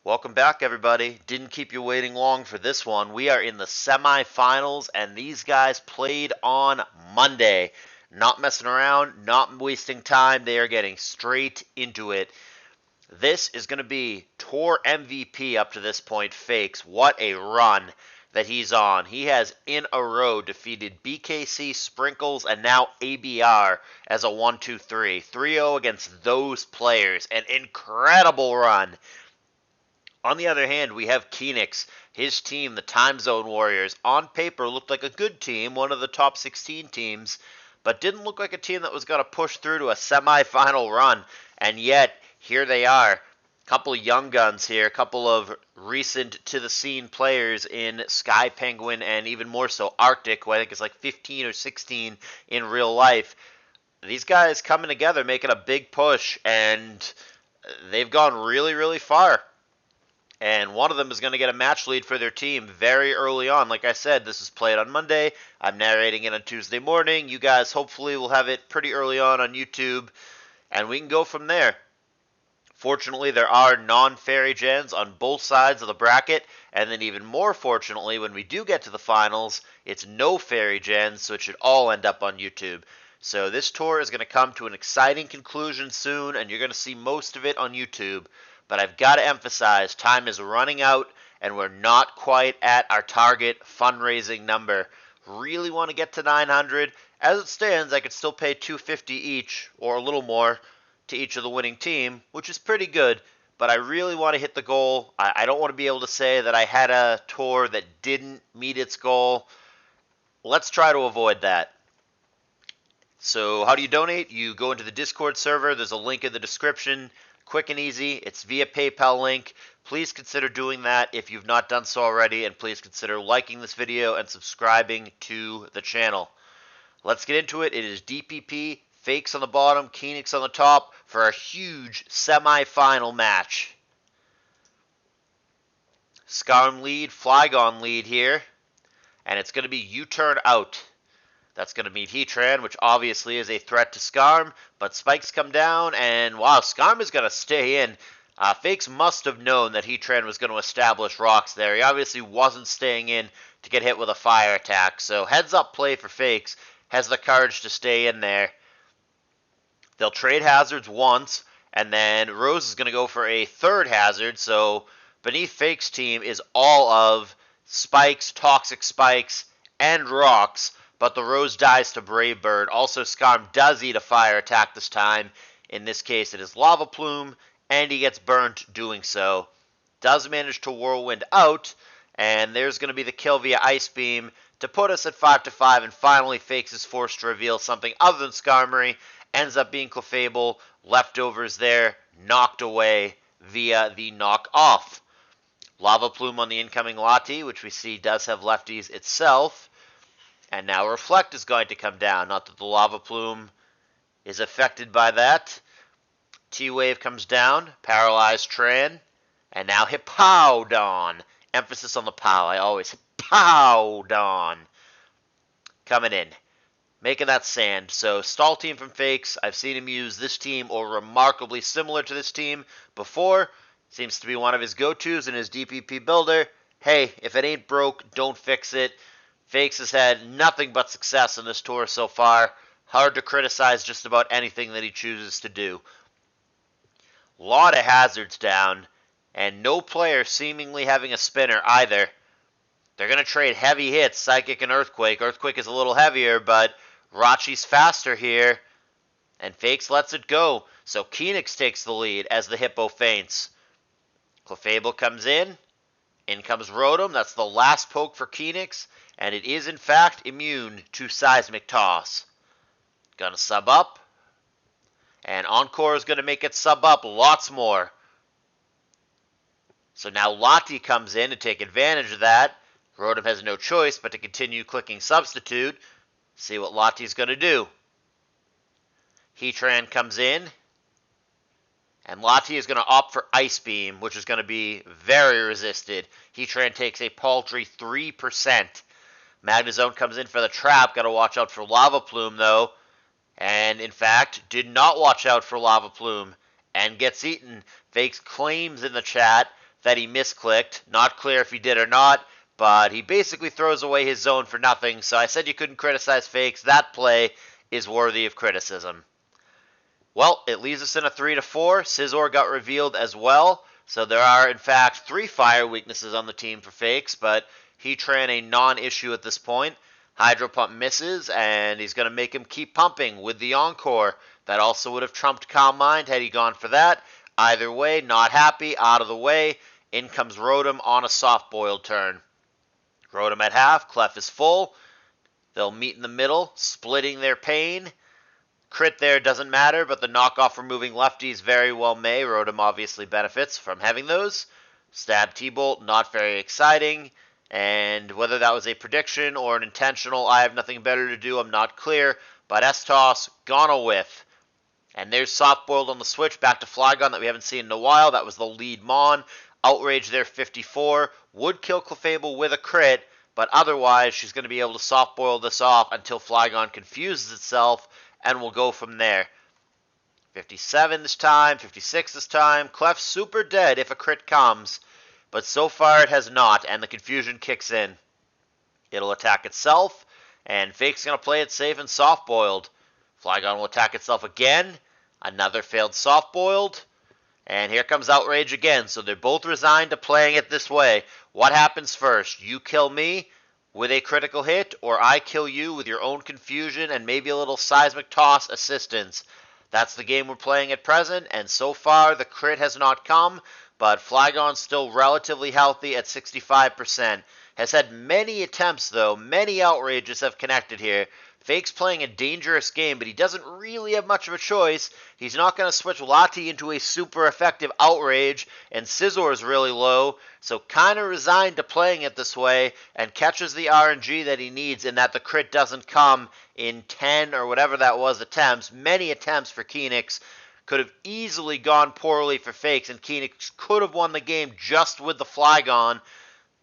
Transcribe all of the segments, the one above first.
Welcome back, everybody. Didn't keep you waiting long for this one. We are in the semifinals, and these guys played on Monday. Not messing around, not wasting time. They are getting straight into it. This is going to be Tour MVP up to this point, Fakes. What a run that he's on. He has in a row defeated BKC, Sprinkles, and now ABR as a 1-2-3. 3-0 against those players. An incredible run. On the other hand, we have K3nix. His team, the Timezone Warriors, on paper looked like a good team, one of the top 16 teams, but didn't look like a team that was going to push through to a semifinal run. And yet, here they are. A couple of young guns here, a couple of recent to the scene players in Sky Penguin and even more so Arctic, who I think is like 15 or 16 in real life. These guys coming together, making a big push, and they've gone really, really far. And one of them is going to get a match lead for their team very early on. Like I said, this is played on Monday. I'm narrating it on Tuesday morning. You guys hopefully will have it pretty early on YouTube, and we can go from there. Fortunately, there are non-fairy gens on both sides of the bracket, and then even more fortunately, when we do get to the finals, it's no fairy gens, so it should all end up on YouTube. So this tour is going to come to an exciting conclusion soon, and you're going to see most of it on YouTube. But I've got to emphasize, time is running out, and we're not quite at our target fundraising number. Really want to get to 900. As it stands, I could still pay $250 each, or a little more, to each of the winning team, which is pretty good. But I really want to hit the goal. I don't want to be able to say that I had a tour that didn't meet its goal. Let's try to avoid that. So how do you donate? You go into the Discord server. There's a link in the description. Quick and easy. It's via PayPal link. Please consider doing that if you've not done so already, and please consider liking this video and subscribing to the channel. Let's get into it. It is DPP, Fakes on the bottom, K3nix on the top for a huge semi-final match. Scarm lead, Flygon lead here, and it's going to be U-turn out. That's going to meet Heatran, which obviously is a threat to Scarm, but spikes come down, and wow, Scarm is going to stay in. Fakes must have known that Heatran was going to establish rocks there. He obviously wasn't staying in to get hit with a fire attack, so heads up play for Fakes. Has the courage to stay in there. They'll trade hazards once, and then Rose is going to go for a third hazard, so beneath Fakes' team is all of spikes, toxic spikes, and rocks. But the Rose dies to Brave Bird. Also, Scarm does eat a fire attack this time. In this case, it is Lava Plume, and he gets burnt doing so. Does manage to Whirlwind out, and there's going to be the kill via Ice Beam to put us at 5-5, and finally Fakes is forced to reveal something other than Skarmory. Ends up being Clefable. Leftovers there, knocked away via the knock off. Lava Plume on the incoming Lati, which we see does have lefties itself. And now Reflect is going to come down. Not that the Lava Plume is affected by that. T-Wave comes down. Paralyzed Tran. And now Hippowdon. Emphasis on the pow. I always Hippowdon. Coming in. Making that sand. So Stall Team from Fakes. I've seen him use this team or remarkably similar to this team before. Seems to be one of his go-tos in his DPP builder. Hey, if it ain't broke, don't fix it. Fakes has had nothing but success in this tour so far. Hard to criticize just about anything that he chooses to do. Lot of hazards down, and no player seemingly having a spinner either. They're going to trade heavy hits, Psychic and Earthquake. Earthquake is a little heavier, but Rachi's faster here, and Fakes lets it go. So K3nix takes the lead as the Hippo faints. Clefable comes in. In comes Rotom. That's the last poke for K3nix. And it is, in fact, immune to Seismic Toss. Gonna sub up. And Encore is going to make it sub up lots more. So now Lati comes in to take advantage of that. Rotom has no choice but to continue clicking Substitute. See what Lati's going to do. Heatran comes in. And Lati is going to opt for Ice Beam, which is going to be very resisted. Heatran takes a paltry 3%. Magnezone comes in for the trap. Got to watch out for Lava Plume, though. And, in fact, did not watch out for Lava Plume and gets eaten. Fakes claims in the chat that he misclicked. Not clear if he did or not, but he basically throws away his zone for nothing. So I said you couldn't criticize fakes. That play is worthy of criticism. Well, it leaves us in a 3-4. Scizor got revealed as well. So there are, in fact, 3 fire weaknesses on the team for fakes, but Heatran a non-issue at this point. Hydro Pump misses, and he's going to make him keep pumping with the Encore. That also would have trumped Calm Mind had he gone for that. Either way, not happy, out of the way. In comes Rotom on a soft-boiled turn. Rotom at half, Clef is full. They'll meet in the middle, splitting their pain. Crit there doesn't matter, but the knockoff removing lefties very well may. Rotom obviously benefits from having those. Stab T-Bolt, not very exciting. And whether that was a prediction or an intentional, I have nothing better to do, I'm not clear. But S-Toss, gone a whiff. And there's Soft-Boiled on the switch, back to Flygon that we haven't seen in a while. That was the lead Mon. Outrage there, 54. Would kill Clefable with a crit, but otherwise she's going to be able to Soft-Boil this off until Flygon confuses itself, and we'll go from there. 57 this time, 56 this time. Clef's super dead if a crit comes, but so far it has not, and the confusion kicks in. It'll attack itself, and Fake's going to play it safe and soft-boiled. Flygon will attack itself again. Another failed soft-boiled. And here comes Outrage again, so they're both resigned to playing it this way. What happens first? You kill me with a critical hit, or I kill you with your own confusion and maybe a little Seismic Toss assistance. That's the game we're playing at present, and so far the crit has not come, but Flygon's still relatively healthy at 65%. Has had many attempts, though. Many outrages have connected here. Fake's playing a dangerous game, but he doesn't really have much of a choice. He's not going to switch Lati into a super effective outrage, and Scizor is really low, so kind of resigned to playing it this way, and catches the RNG that he needs in that the crit doesn't come in 10 or whatever that was attempts. Many attempts for K3nix. Could have easily gone poorly for Fakes, and K3nix could have won the game just with the Flygon.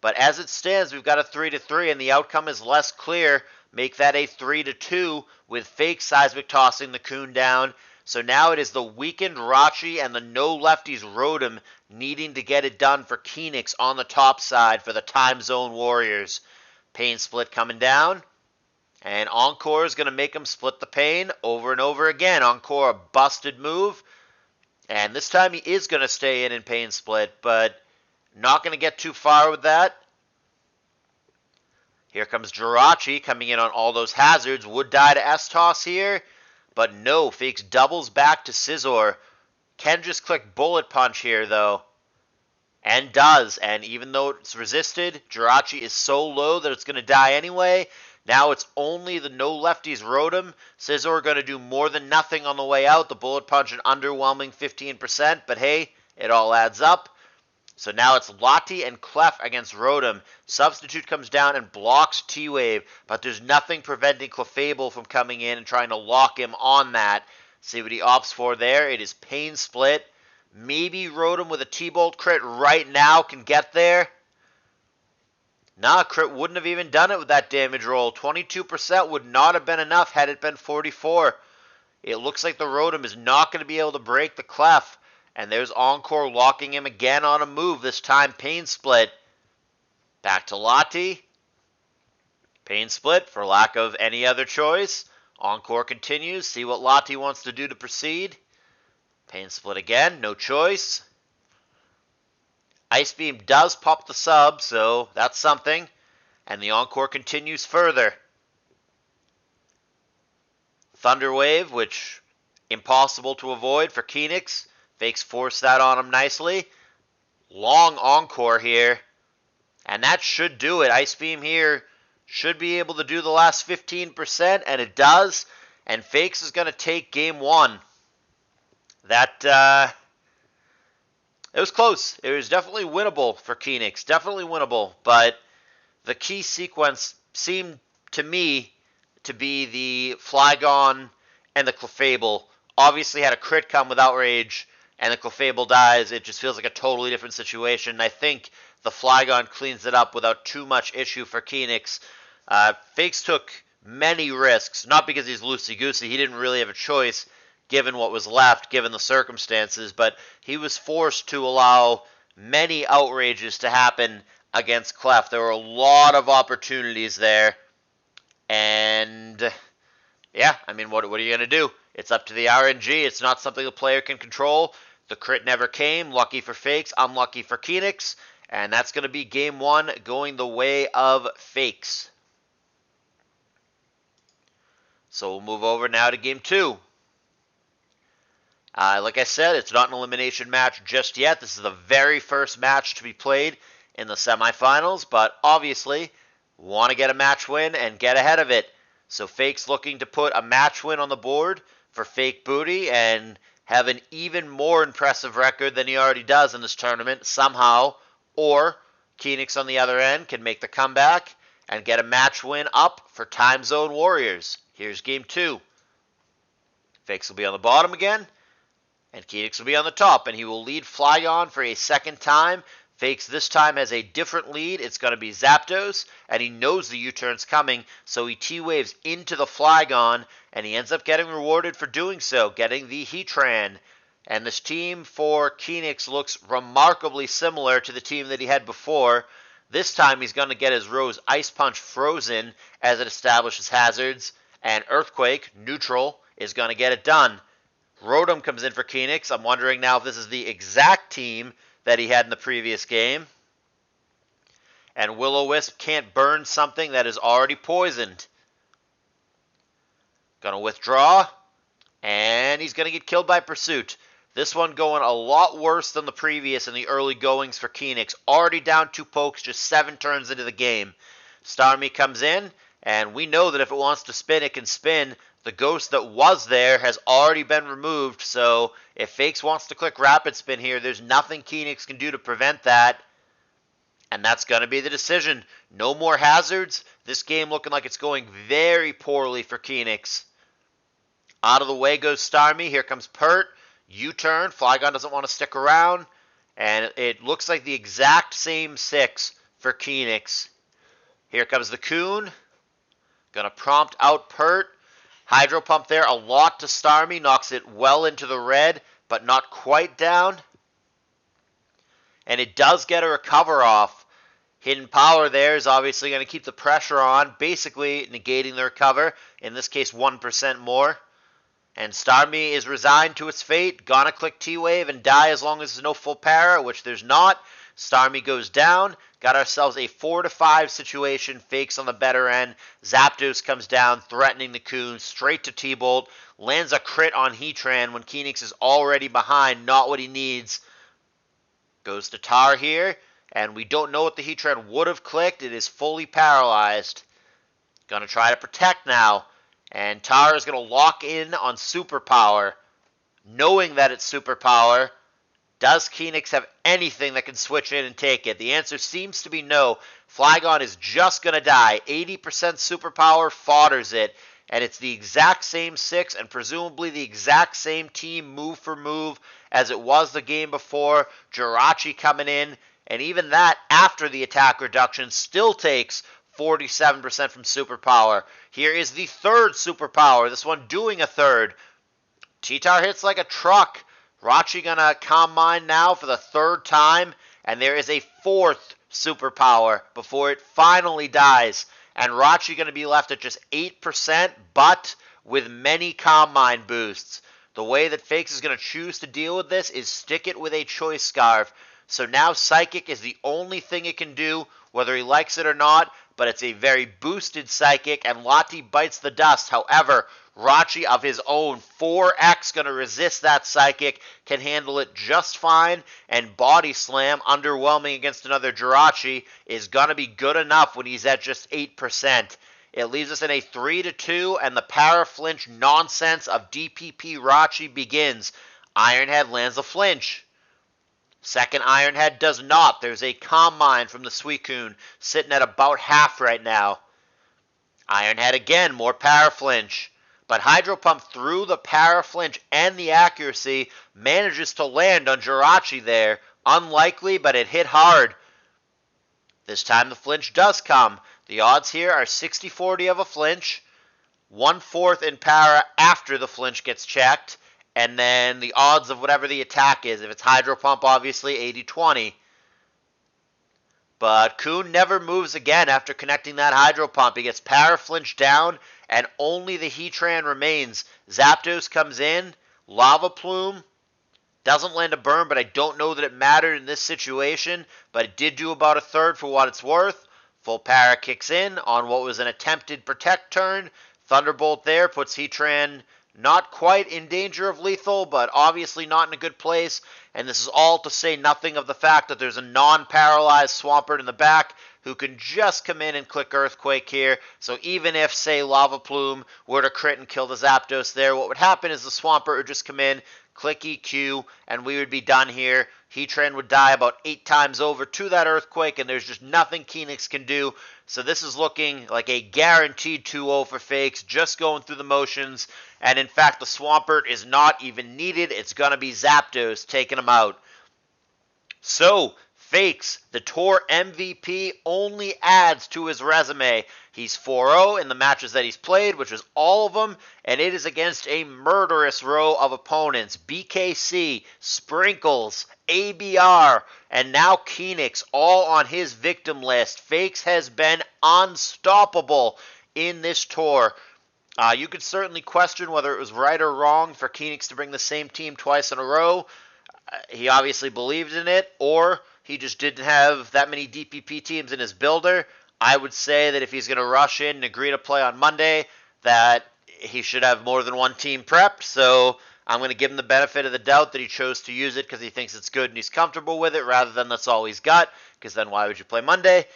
But as it stands, we've got a 3-3, and the outcome is less clear. Make that a 3-2 with Fake Seismic tossing the Coon down. So now it is the weakened Rachi and the no lefties Rotom needing to get it done for K3nix on the top side for the Timezone Warriors. Pain Split coming down. And Encore is going to make him split the pain over and over again. Encore, a busted move. And this time he is going to stay in Pain Split, but not going to get too far with that. Here comes Jirachi coming in on all those hazards. Would die to S-Toss here, but no. Fakes doubles back to Scizor. Can just click Bullet Punch here, though. And does. And even though it's resisted, Jirachi is so low that it's going to die anyway. Now it's only the no lefties Rotom. Scizor going to do more than nothing on the way out. The Bullet Punch an underwhelming 15%, but hey, it all adds up. So now it's Lati and Clef against Rotom. Substitute comes down and blocks T-Wave, but there's nothing preventing Clefable from coming in and trying to lock him on that. See what he opts for there. It is Pain Split. Maybe Rotom with a T-Bolt crit right now can get there. Nah, crit wouldn't have even done it with that damage roll. 22% would not have been enough had it been 44. It looks like the Rotom is not going to be able to break the Clef. And there's Encore locking him again on a move, this time Pain Split. Back to Lati. Pain Split for lack of any other choice. Encore continues, see what Lati wants to do to proceed. Pain Split again, no choice. Ice Beam does pop the sub, so that's something. And the Encore continues further. Thunder Wave, which impossible to avoid for K3nix. Fakes force that on him nicely. Long Encore here. And that should do it. Ice Beam here should be able to do the last 15%, and it does. And Fakes is going to take game one. That, it was close. It was definitely winnable for K3nix. Definitely winnable. But the key sequence seemed to me to be the Flygon and the Clefable. Obviously had a crit come with Outrage, and the Clefable dies. It just feels like a totally different situation. I think the Flygon cleans it up without too much issue for K3nix. Fakes took many risks, not because he's loosey-goosey. He didn't really have a choice given what was left, given the circumstances, but he was forced to allow many outrages to happen against Clef. There were a lot of opportunities there. And yeah, I mean, what are you going to do? It's up to the RNG. It's not something the player can control. The crit never came. Lucky for Fakes, unlucky for K3nix. And that's going to be game one going the way of Fakes. So we'll move over now to game two. Like I said, it's not an elimination match just yet. This is the very first match to be played in the semifinals, but obviously want to get a match win and get ahead of it. So Fake's looking to put a match win on the board for Fake Booty and have an even more impressive record than he already does in this tournament somehow, or K3nix on the other end can make the comeback and get a match win up for Timezone Warriors. Here's game two. Fakes will be on the bottom again, and K3nix will be on the top, and he will lead Flygon for a second time. Fakes this time has a different lead. It's going to be Zapdos, and he knows the U-turn's coming, so he T-waves into the Flygon, and he ends up getting rewarded for doing so, getting the Heatran. And this team for K3nix looks remarkably similar to the team that he had before. This time he's going to get his Rose Ice Punch frozen as it establishes hazards, and Earthquake, neutral, is going to get it done. Rotom comes in for K3nix. I'm wondering now if this is the exact team that he had in the previous game. And Will-O-Wisp can't burn something that is already poisoned. Gonna withdraw. And he's gonna get killed by Pursuit. This one going a lot worse than the previous in the early goings for K3nix. Already down 2 pokes, just 7 turns into the game. Starmie comes in, and we know that if it wants to spin, it can spin. The ghost that was there has already been removed, so if Fakes wants to click Rapid Spin here, there's nothing K3nix can do to prevent that. And that's going to be the decision. No more hazards. This game looking like it's going very poorly for K3nix. Out of the way goes Starmie. Here comes Pert. U-turn. Flygon doesn't want to stick around. And it looks like the exact same 6 for K3nix. Here comes the Coon. Gonna prompt out Pert. Hydro Pump there, a lot to Starmie, knocks it well into the red, but not quite down. And it does get a recover off. Hidden Power there is obviously going to keep the pressure on, basically negating the recover, in this case 1% more. And Starmie is resigned to its fate, gonna click T-Wave and die as long as there's no full para, which there's not. Starmie goes down. Got ourselves a 4-5 situation. Fakes on the better end. Zapdos comes down, threatening the Coon. Straight to T-Bolt. Lands a crit on Heatran when K3nix is already behind. Not what he needs. Goes to Tar here. And we don't know what the Heatran would have clicked. It is fully paralyzed. Gonna try to protect now. And Tar is going to lock in on Superpower. Knowing that it's Superpower. Does K3nix have anything that can switch in and take it? The answer seems to be no. Flygon is just going to die. 80% Superpower fodders it. And it's the exact same 6 and presumably the exact same team move for move as it was the game before. Jirachi coming in. And even that, after the attack reduction, still takes 47% from Superpower. Here is the third Superpower. This one doing a third. T-Tar hits like a truck. Rachi gonna Calm Mind now for the third time, and there is a fourth Superpower before it finally dies. And Rachi gonna be left at just 8%, but with many Calm Mind boosts. The way that Fakes is gonna choose to deal with this is stick it with a Choice Scarf. So now Psychic is the only thing it can do, whether he likes it or not, but it's a very boosted Psychic, and Lati bites the dust. However, Rachi of his own, 4x, going to resist that Psychic, can handle it just fine, and Body Slam, underwhelming against another Jirachi, is going to be good enough when he's at just 8%. It leaves us in a 3-2, and the Para Flinch nonsense of DPP Rachi begins. Iron Head lands a flinch. Second Iron Head does not. There's a Calm Mind from the Suicune, sitting at about half right now. Iron Head again, more Para Flinch. But Hydro Pump through the Para Flinch and the accuracy manages to land on Jirachi there. Unlikely, but it hit hard. This time the flinch does come. The odds here are 60-40 of a flinch, 1/4 in Para after the flinch gets checked, and then the odds of whatever the attack is. If it's Hydro Pump, obviously 80-20. But Kuhn never moves again after connecting that hydro pump. He gets power flinched down, and only the Heatran remains. Zapdos comes in, Lava Plume, doesn't land a burn, but I don't know that it mattered in this situation, but it did do about a third for what it's worth. Full Para kicks in on what was an attempted Protect turn. Thunderbolt there puts Heatran not quite in danger of lethal, but obviously not in a good place. And this is all to say nothing of the fact that there's a non-paralyzed Swampert in the back who can just come in and click Earthquake here. So even if, say, Lava Plume were to crit and kill the Zapdos there, what would happen is the Swampert would just come in, click EQ, and we would be done here. Heatran would die about 8 times over to that Earthquake, and there's just nothing K3nix can do. So this is looking like a guaranteed 2-0 for Fakes, just going through the motions. And in fact, the Swampert is not even needed. It's going to be Zapdos taking him out. So, Fakes, the Tour MVP, only adds to his resume. He's 4-0 in the matches that he's played, which is all of them, and it is against a murderous row of opponents. BKC, Sprinkles, ABR, and now K3nix, all on his victim list. Fakes has been unstoppable in this tour. You could certainly question whether it was right or wrong for K3nix to bring the same team twice in a row. He obviously believed in it, or he just didn't have that many DPP teams in his builder. I would say that if he's going to rush in and agree to play on Monday, that he should have more than one team prepped. So I'm going to give him the benefit of the doubt that he chose to use it because he thinks it's good and he's comfortable with it, rather than that's all he's got, because then why would you play Monday?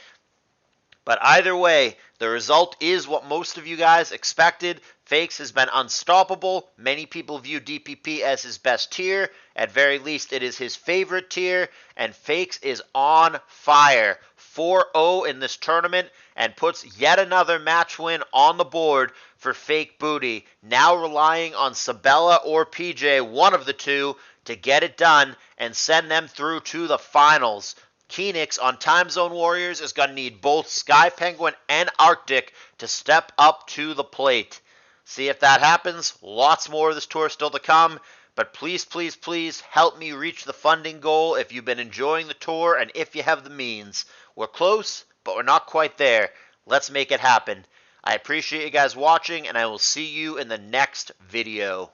But either way, the result is what most of you guys expected. Fakes has been unstoppable. Many people view DPP as his best tier. At very least, it is his favorite tier. And Fakes is on fire. 4-0 in this tournament and puts yet another match win on the board for Fake Booty. Now relying on Sabella or PJ, one of the two, to get it done and send them through to the finals. K3nix on Timezone Warriors is going to need both Sky Penguin and Arctic to step up to the plate. See if that happens. Lots more of this tour still to come. But please, please, please help me reach the funding goal if you've been enjoying the tour and if you have the means. We're close, but we're not quite there. Let's make it happen. I appreciate you guys watching, and I will see you in the next video.